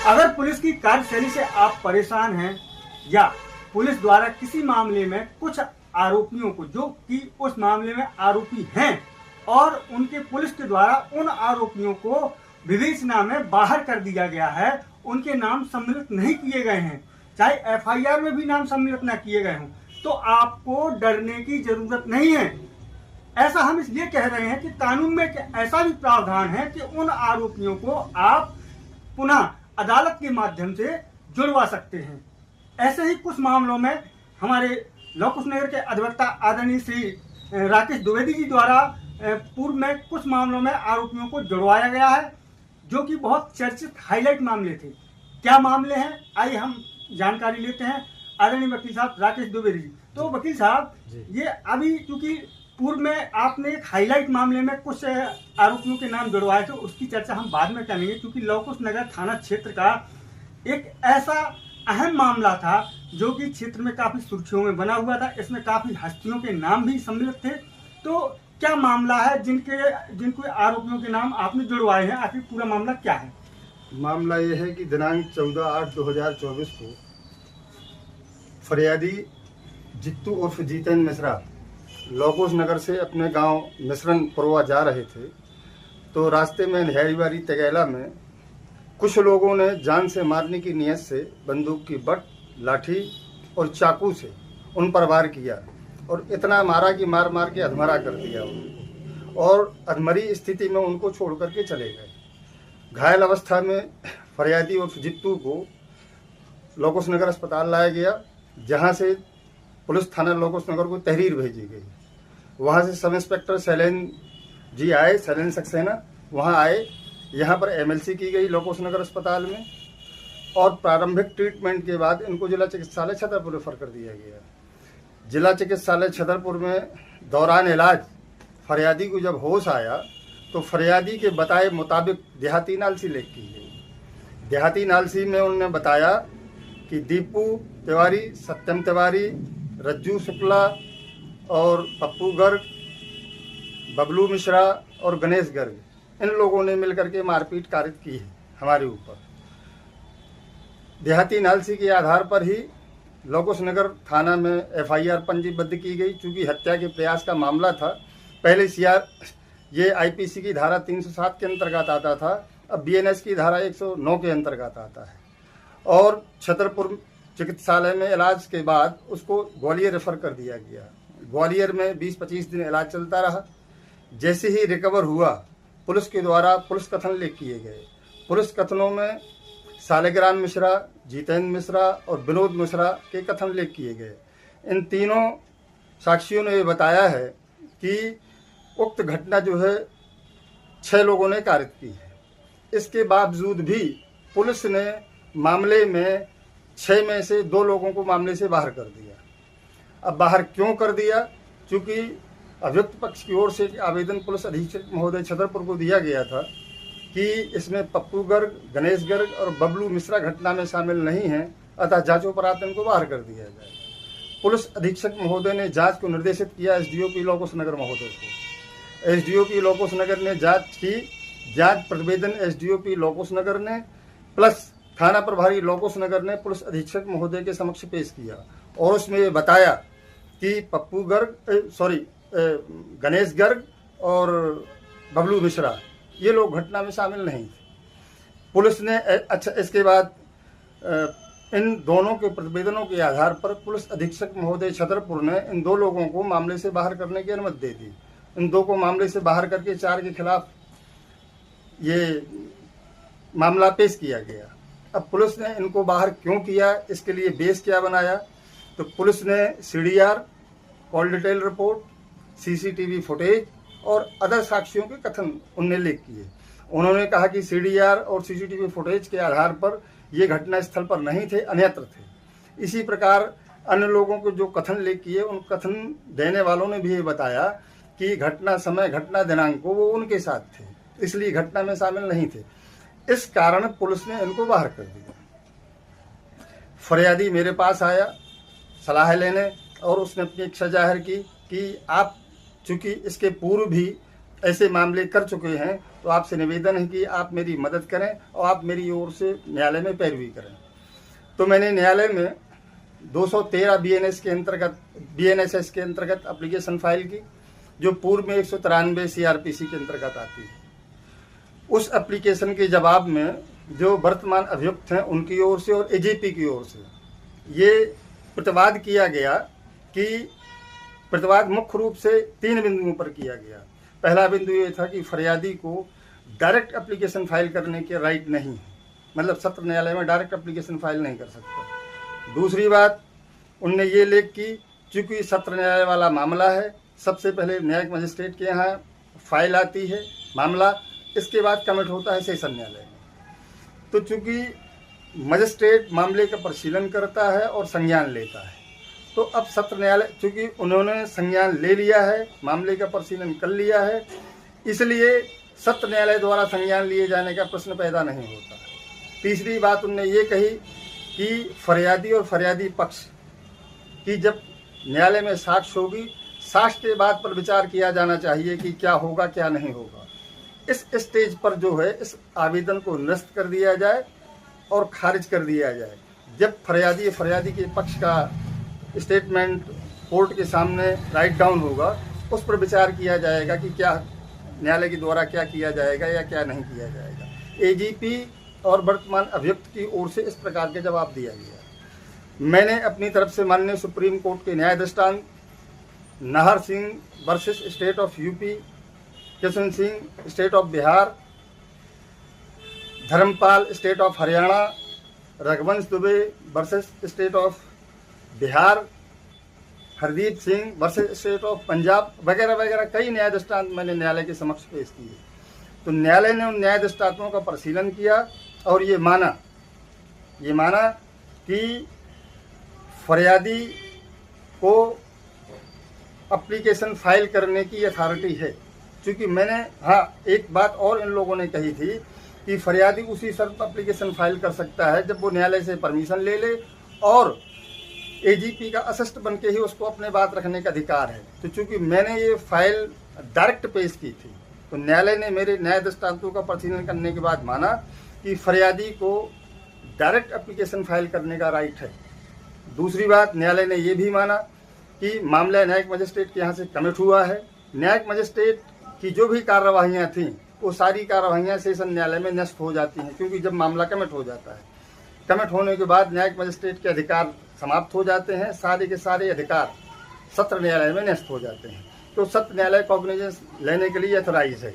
अगर पुलिस की कार्यशैली से आप परेशान हैं या पुलिस द्वारा किसी मामले में कुछ आरोपियों को, जो कि उस मामले में आरोपी हैं और उनके पुलिस के द्वारा उन आरोपियों को विवेचना में बाहर कर दिया गया है, उनके नाम सम्मिलित नहीं किए गए हैं, चाहे एफआईआर में भी नाम सम्मिलित न किए गए हों, तो आपको डरने की जरूरत नहीं है। ऐसा हम इसलिए कह रहे हैं कि कानून में ऐसा भी प्रावधान है कि उन आरोपियों को आप पुनः अदालत के माध्यम से जुड़वा सकते हैं। ऐसे ही कुछ मामलों में हमारे लौ कुश नगर के अधिवक्ता आदरणीय श्री राकेश द्विवेदी जी द्वारा पूर्व में कुछ मामलों में आरोपियों को जुड़वाया गया है, जो कि बहुत चर्चित हाईलाइट मामले थे। क्या मामले हैं, आइए हम जानकारी लेते हैं आदरणीय वकील साहब राकेश द्विवेदी जी। तो वकील साहब, ये अभी क्योंकि पूर्व में आपने एक हाईलाइट मामले में कुछ आरोपियों के नाम जुड़वाए थे, उसकी चर्चा हम बाद में करेंगे, क्योंकि लौ कुश नगर थाना क्षेत्र का एक ऐसा अहम मामला था जो कि क्षेत्र में काफी सुर्खियों में बना हुआ था। इसमें काफी हस्तियों के नाम भी सम्मिलित थे। तो क्या मामला है जिनको आरोपियों के नाम आपने जुड़वाए हैं, आखिर पूरा मामला क्या है? मामला ये है कि दिनांक 14/8/2024 को फरियादी जित्तू उर्फ जीतेन मिश्रा लौ कुश नगर से अपने गांव मिश्रन पुरवा जा रहे थे, तो रास्ते में नहरीबारी तगैला में कुछ लोगों ने जान से मारने की नीयत से बंदूक की बट, लाठी और चाकू से उन पर वार किया और इतना मारा कि मार मार के अधमरा कर दिया उनको, और अधमरी स्थिति में उनको छोड़ करके चले गए। घायल अवस्था में फरियादी उर्फ जित्तू को लौ कुश नगर अस्पताल लाया गया, जहां से पुलिस थाना लौ कुश नगर को तहरीर भेजी गई। वहां से सब इंस्पेक्टर शैलेन जी आए, शैलेन सक्सेना वहां आए, यहाँ पर एमएलसी की गई लौ कुश नगर अस्पताल में, और प्रारंभिक ट्रीटमेंट के बाद इनको जिला चिकित्सालय छतरपुर रेफर कर दिया गया। जिला चिकित्सालय छतरपुर में दौरान इलाज फरियादी को जब होश आया तो फरियादी के बताए मुताबिक देहाती नालसी लेख की गई। देहाती नालसी में उन्होंने बताया कि दीपू तिवारी, सत्यम तिवारी, रज्जू शुक्ला और पप्पू गर्ग, बबलू मिश्रा और गणेश गर्ग, इन लोगों ने मिलकर के मारपीट कारित की है हमारे ऊपर। देहाती नालसी के आधार पर ही लौ कुश नगर थाना में एफआईआर पंजीबद्ध की गई। चूँकि हत्या के प्रयास का मामला था, पहले ये आईपीसी की धारा 307 के अंतर्गत आता था, अब बीएनएस की धारा 109 के अंतर्गत आता है। और छतरपुर चिकित्सालय में इलाज के बाद उसको ग्वालियर रेफर कर दिया गया। ग्वालियर में 20-25 दिन इलाज चलता रहा। जैसे ही रिकवर हुआ, पुलिस के द्वारा पुलिस कथन लेख किए गए। पुलिस कथनों में सालिग्राम मिश्रा, जीतेन मिश्रा और विनोद मिश्रा के कथन लेख किए गए। इन तीनों साक्षियों ने ये बताया है कि उक्त घटना जो है 6 लोगों ने कारित की है। इसके बावजूद भी पुलिस ने मामले में 6 में से 2 लोगों को मामले से बाहर कर दिया। अब बाहर क्यों कर दिया? चूँकि अभियुक्त पक्ष की ओर से आवेदन पुलिस अधीक्षक महोदय छतरपुर को दिया गया था कि इसमें पप्पू गर्ग, गणेश गर्ग और बबलू मिश्रा घटना में शामिल नहीं हैं, अतः जांचोपरांत इनको बाहर कर दिया जाए। पुलिस अधीक्षक महोदय ने जांच को निर्देशित किया एसडीओपी लौ कुश नगर महोदय को। एसडीओपी लौ कुश नगर ने जांच की। जांच प्रतिवेदन एसडीओपी लौ कुश नगर ने प्लस थाना प्रभारी लौ कुश नगर ने पुलिस अधीक्षक महोदय के समक्ष पेश किया, और उसमें ये बताया कि गणेश गर्ग और बबलू मिश्रा ये लोग घटना में शामिल नहीं थे। पुलिस ने इसके बाद इन दोनों के प्रतिवेदनों के आधार पर पुलिस अधीक्षक महोदय छतरपुर ने इन 2 लोगों को मामले से बाहर करने की अनुमति दे दी। इन 2 को मामले से बाहर करके 4 के खिलाफ ये मामला पेश किया गया। अब पुलिस ने इनको बाहर क्यों किया, इसके लिए बेस क्या बनाया? तो पुलिस ने CDR, call detail report, CCTV footage और अदर साक्षियों के कथन उनने लेख किए। उन्होंने कहा कि सीडीआर और सीसीटीवी फुटेज के आधार पर ये घटना स्थल पर नहीं थे, अन्यत्र थे। इसी प्रकार अन्य लोगों को जो कथन लेख किए, उन कथन देने वालों ने भी ये बताया कि घटना समय, घटना दिनांक को वो उनके साथ थे, इसलिए घटना में शामिल नहीं थे। इस कारण पुलिस ने इनको बाहर कर दिया। फरियादी मेरे पास आया सलाह लेने, और उसने अपनी इच्छा जाहिर की कि आप, चूंकि इसके पूर्व भी ऐसे मामले कर चुके हैं, तो आपसे निवेदन है कि आप मेरी मदद करें और आप मेरी ओर से न्यायालय में पैरवी करें। तो मैंने न्यायालय में 213 BNSS के अंतर्गत एप्लीकेशन फाइल की, जो पूर्व में 193 CRPC के अंतर्गत आती है। उस एप्लीकेशन के जवाब में जो वर्तमान अभियुक्त हैं उनकी ओर से और AGP की ओर से ये प्रतिवाद किया गया कि प्रतिवाद मुख्य रूप से 3 बिंदुओं पर किया गया। पहला बिंदु ये था कि फरियादी को डायरेक्ट एप्लीकेशन फाइल करने के राइट नहीं है, मतलब सत्र न्यायालय में डायरेक्ट एप्लीकेशन फाइल नहीं कर सकता। दूसरी बात, उनने ये लेख की, चूँकि सत्र न्यायालय वाला मामला है, सबसे पहले न्यायिक मजिस्ट्रेट के यहाँ फाइल आती है मामला, इसके बाद कमिट होता है सेशन न्यायालय में। तो चूँकि मजिस्ट्रेट मामले का परिशीलन करता है और संज्ञान लेता है, तो अब सत्र न्यायालय चूँकि उन्होंने संज्ञान ले लिया है, मामले का परिशीलन कर लिया है, इसलिए सत्र न्यायालय द्वारा संज्ञान लिए जाने का प्रश्न पैदा नहीं होता। तीसरी बात उनने ये कही कि फरियादी और फरियादी पक्ष की जब न्यायालय में साक्ष्य होगी, साक्ष्य के बाद पर विचार किया जाना चाहिए कि क्या होगा क्या नहीं होगा। इस स्टेज पर जो है इस आवेदन को निरस्त कर दिया जाए और खारिज कर दिया जाए। जब फरियादी के पक्ष का स्टेटमेंट कोर्ट के सामने राइट डाउन होगा, उस पर विचार किया जाएगा कि क्या न्यायालय के द्वारा क्या किया जाएगा या क्या नहीं किया जाएगा। AGP और वर्तमान अभियुक्त की ओर से इस प्रकार के जवाब दिया गया। मैंने अपनी तरफ से माननीय सुप्रीम कोर्ट के न्याय दृष्टांत Nahar Singh versus state of UP, Kishan Singh state of Bihar, Dharampal state of Haryana, Raghuvansh Dubey versus state of Bihar, Hardeep Singh versus state of Punjab वगैरह वगैरह कई न्याय दृष्टांत मैंने न्यायालय के समक्ष पेश किए। तो न्यायालय ने उन न्याय दृष्टांतों का परिशीलन किया और ये माना कि फरियादी को एप्लीकेशन फाइल करने की अथॉरिटी है। क्योंकि मैंने एक बात और इन लोगों ने कही थी कि फरियादी उसी शर्त पर एप्लीकेशन फाइल कर सकता है जब वो न्यायालय से परमिशन ले ले और AGP का असिस्ट बन के ही उसको अपने बात रखने का अधिकार है। तो चूंकि मैंने ये फाइल डायरेक्ट पेश की थी, तो न्यायालय ने मेरे न्याय दृष्टांतों का परिशीलन करने के बाद माना कि फरियादी को डायरेक्ट एप्लीकेशन फाइल करने का राइट है। दूसरी बात, न्यायालय ने ये भी माना कि मामला न्यायिक मजिस्ट्रेट के यहाँ से कमिट हुआ है। न्यायिक मजिस्ट्रेट की जो भी कार्यवाहियाँ थीं वो सारी कार्यवाहियाँ सेशन न्यायालय में नष्ट हो जाती हैं, क्योंकि जब मामला कमिट हो जाता है, कमिट होने के बाद न्यायिक मजिस्ट्रेट के अधिकार समाप्त हो जाते हैं, सारे के सारे अधिकार सत्र न्यायालय में नष्ट हो जाते हैं। तो सत्र न्यायालय कॉग्निजेंस लेने के लिए अथोराइज है,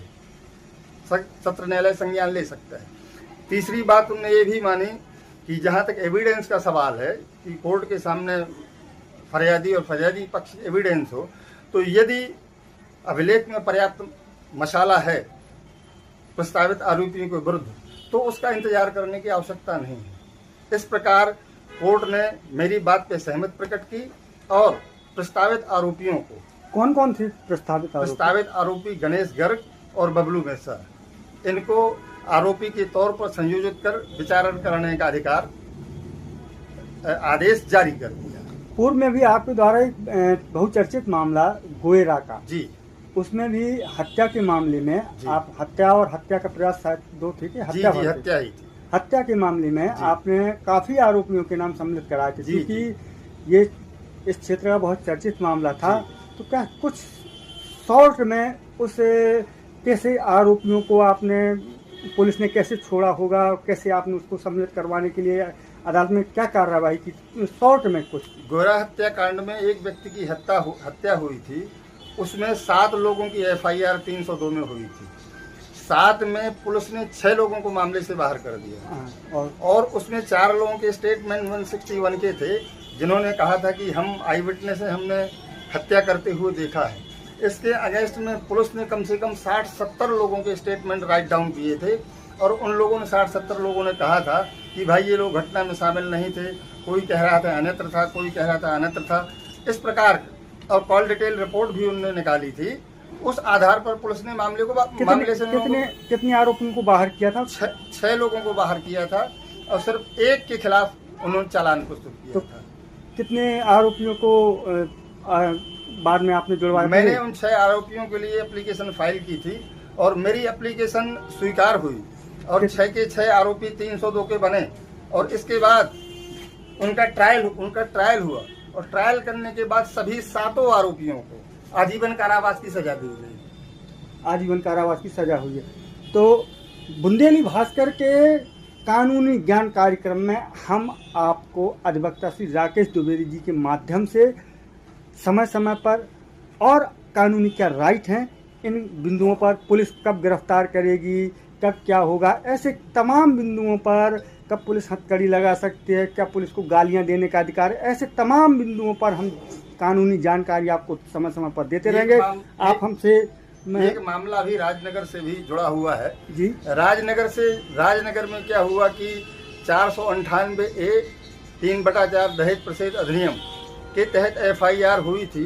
सत्र न्यायालय संज्ञान ले सकता है। तीसरी बात उन्होंने ये भी मानी कि जहाँ तक एविडेंस का सवाल है कि कोर्ट के सामने फरियादी और फरियादी पक्ष एविडेंस हो, तो यदि अभिलेख में पर्याप्त मसाला है प्रस्तावित आरोपियों के विरुद्ध, तो उसका इंतजार करने की आवश्यकता नहीं है। इस प्रकार कोर्ट ने मेरी बात पे सहमति प्रकट की और प्रस्तावित आरोपियों को, कौन कौन थे प्रस्तावित आरोपी गणेश गर्ग और बबलू मेहसा, इनको आरोपी के तौर पर संयोजित कर विचारण करने का अधिकार आदेश जारी कर दिया। पूर्व में भी आपके द्वारा एक बहुचर्चित मामला गोयरा का, जी, उसमें भी हत्या के मामले में आप हत्या और हत्या का प्रयास शायद दो थे कि हत्या ही थी। हत्या के मामले में आपने काफी आरोपियों के नाम सम्मिलित कराए थे, क्योंकि ये इस क्षेत्र का बहुत चर्चित मामला था। तो क्या कुछ शॉर्ट में उस कैसे आरोपियों को आपने, पुलिस ने कैसे छोड़ा होगा, कैसे आपने उसको सम्मिलित करवाने के लिए अदालत में क्या कार्रवाई की, शॉर्ट में कुछ? गोरा हत्याकांड में एक व्यक्ति की हत्या हुई थी, उसमें 7 लोगों की FIR 302 में हुई थी। 7 में पुलिस ने 6 लोगों को मामले से बाहर कर दिया और उसमें 4 लोगों के स्टेटमेंट 161 के थे, जिन्होंने कहा था कि हम आई विटनेस है, हमने हत्या करते हुए देखा है। इसके अगेंस्ट में पुलिस ने कम से कम 60-70 लोगों के स्टेटमेंट राइट डाउन किए थे और उन लोगों ने 60-70 लोगों ने कहा था कि भाई ये लोग घटना में शामिल नहीं थे, कोई कह रहा था अन्यत्र था, कोई कह रहा था अन्यत्र था, इस प्रकार। और कॉल डिटेल रिपोर्ट भी उन्होंने निकाली थी। उस आधार पर पुलिस ने मामले को मामले से कितने आरोपियों को बाहर किया था? 6 लोगों को बाहर किया था और सिर्फ एक के खिलाफ उन्होंने चालान प्रस्तुत किया था। कितने आरोपियों को बाद में आपने जुड़वाया? मैंने उन 6 आरोपियों के लिए एप्लीकेशन फाइल की थी और मेरी एप्लीकेशन स्वीकार हुई और 6 के 6 आरोपी 302 के बने और इसके बाद उनका ट्रायल हुआ और ट्रायल करने के बाद सभी 7 आरोपियों को आजीवन कारावास की सजा दी गई। आजीवन कारावास की सजा हुई है। तो बुंदेली भास्कर के कानूनी ज्ञान कार्यक्रम में हम आपको अधिवक्ता श्री राकेश द्विवेदी जी के माध्यम से समय समय पर और कानूनी क्या राइट हैं, इन बिंदुओं पर पुलिस कब गिरफ्तार करेगी, कब क्या होगा, ऐसे तमाम बिंदुओं पर, कब पुलिस हथकड़ी लगा सकती है, क्या पुलिस को गालियां देने का अधिकार है, ऐसे तमाम बिंदुओं पर हम कानूनी जानकारी आपको समय समय पर देते रहेंगे। आप हमसे एक मामला अभी राजनगर से भी जुड़ा हुआ है जी। राजनगर में क्या हुआ कि 498A 3/4 दहेज प्रतिषेध अधिनियम के तहत FIR हुई थी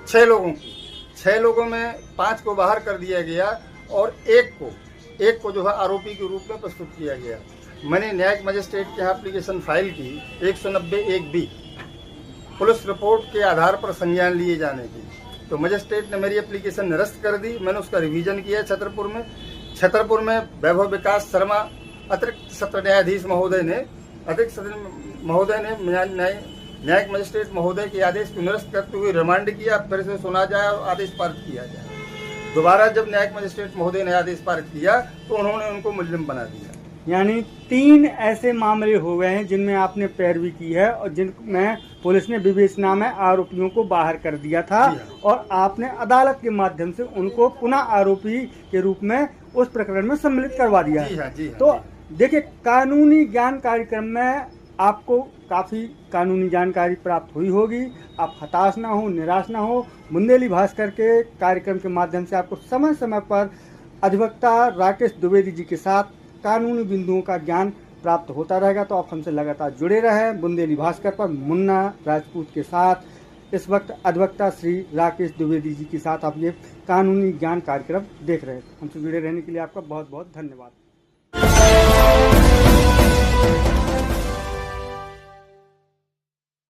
6 लोगों में 5 को बाहर कर दिया गया और एक को जो है आरोपी के रूप में प्रस्तुत किया गया। मैंने न्यायिक मजिस्ट्रेट के यहाँ एप्लीकेशन फाइल की 190(1)B पुलिस रिपोर्ट के आधार पर संज्ञान लिए जाने की, तो मजिस्ट्रेट ने मेरी एप्लीकेशन निरस्त कर दी। मैंने उसका रिवीजन किया छतरपुर में वैभव विकास शर्मा अतिरिक्त सत्र न्यायाधीश महोदय ने न्यायिक मजिस्ट्रेट महोदय के आदेश को निरस्त करते हुए रिमांड किया, फिर से सुना जाए और आदेश पारित किया जाए। दोबारा जब न्यायिक मजिस्ट्रेट महोदय ने आदेश पारित किया तो उन्होंने उनको मुलजिम बना दिया। यानी 3 ऐसे मामले हो गए हैं जिनमें आपने पैरवी की है और जिनमें पुलिस ने विवेचना में आरोपियों को बाहर कर दिया था और आपने अदालत के माध्यम से उनको पुनः आरोपी के रूप में उस प्रकरण में सम्मिलित करवा दिया है। तो देखिए, कानूनी ज्ञान कार्यक्रम में आपको काफ़ी कानूनी जानकारी प्राप्त हुई होगी। आप हताश ना हो, निराश ना हो। बुंदेली भास्कर के कार्यक्रम के माध्यम से आपको समय समय पर अधिवक्ता राकेश द्विवेदी जी के साथ कानूनी बिंदुओं का ज्ञान प्राप्त होता रहेगा। तो आप हमसे लगातार जुड़े रहें बुंदेली भास्कर पर मुन्ना राजपूत के साथ। इस वक्त अधिवक्ता श्री राकेश द्विवेदी जी के साथ आप ये कानूनी ज्ञान कार्यक्रम देख रहे हैं। हमसे जुड़े रहने के लिए आपका बहुत बहुत धन्यवाद।